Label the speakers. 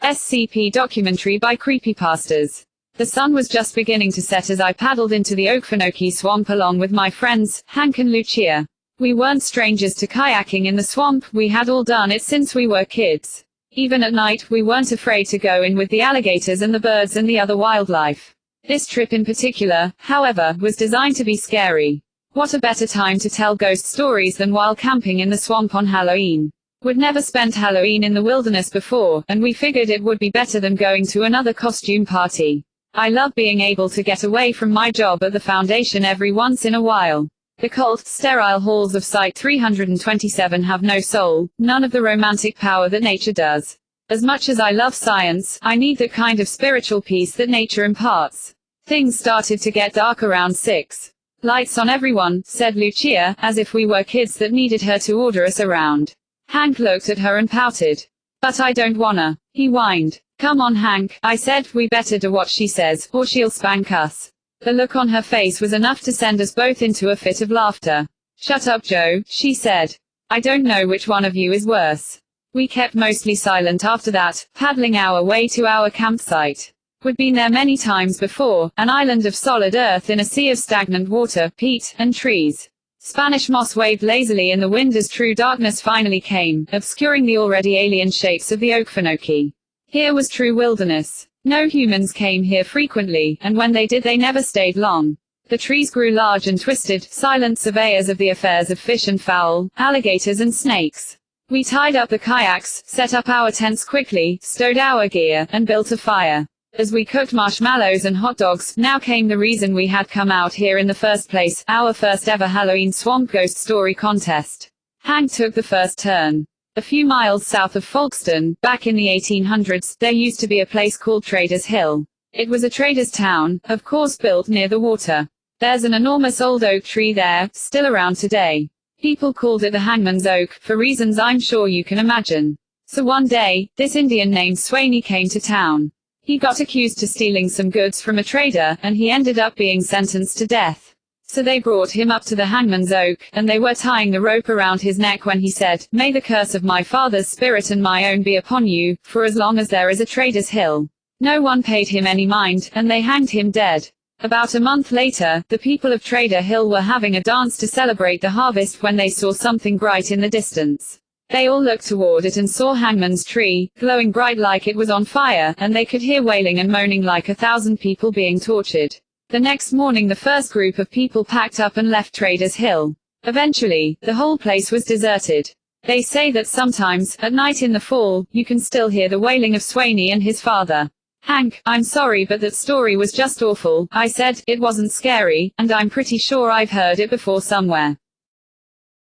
Speaker 1: SCP Documentary by Creepypastas. The sun was just beginning to set as I paddled into the Okefenokee swamp along with my friends, Hank and Lucia. We weren't strangers to kayaking in the swamp, we had all done it since we were kids. Even at night, we weren't afraid to go in with the alligators and the birds and the other wildlife. This trip in particular, however, was designed to be scary. What a better time to tell ghost stories than while camping in the swamp on Halloween. We'd never spent Halloween in the wilderness before, and we figured it would be better than going to another costume party. I love being able to get away from my job at the Foundation every once in a while. The cold, sterile halls of Site 327 have no soul, none of the romantic power that nature does. As much as I love science, I need the kind of spiritual peace that nature imparts. Things started to get dark around 6. Lights on everyone, said Lucia, as if we were kids that needed her to order us around. Hank looked at her and pouted. But I don't wanna. He whined. Come on Hank, I said, we better do what she says, or she'll spank us. The look on her face was enough to send us both into a fit of laughter. Shut up Joe, she said. I don't know which one of you is worse. We kept mostly silent after that, paddling our way to our campsite. We'd been there many times before, an island of solid earth in a sea of stagnant water, peat, and trees. Spanish moss waved lazily in the wind as true darkness finally came, obscuring the already alien shapes of the Okefenokee. Here was true wilderness. No humans came here frequently, and when they did they never stayed long. The trees grew large and twisted, silent surveyors of the affairs of fish and fowl, alligators and snakes. We tied up the kayaks, set up our tents quickly, stowed our gear, and built a fire. As we cooked marshmallows and hot dogs, now came the reason we had come out here in the first place, our first ever Halloween swamp ghost story contest. Hank took the first turn. A few miles south of Folkestone, back in the 1800s, there used to be a place called Traders Hill. It was a trader's town, of course built near the water. There's an enormous old oak tree there, still around today. People called it the Hangman's Oak, for reasons I'm sure you can imagine. So one day, this Indian named Swaney came to town. He got accused of stealing some goods from a trader, and he ended up being sentenced to death. So they brought him up to the Hangman's Oak, and they were tying the rope around his neck when he said, "May the curse of my father's spirit and my own be upon you, for as long as there is a Trader's Hill." No one paid him any mind, and they hanged him dead. About a month later, the people of Trader Hill were having a dance to celebrate the harvest when they saw something bright in the distance. They all looked toward it and saw Hangman's tree, glowing bright like it was on fire, and they could hear wailing and moaning like 1,000 people being tortured. The next morning the first group of people packed up and left Traders Hill. Eventually, the whole place was deserted. They say that sometimes, at night in the fall, you can still hear the wailing of Swaney and his father. Hank, I'm sorry but that story was just awful, I said. It wasn't scary, and I'm pretty sure I've heard it before somewhere.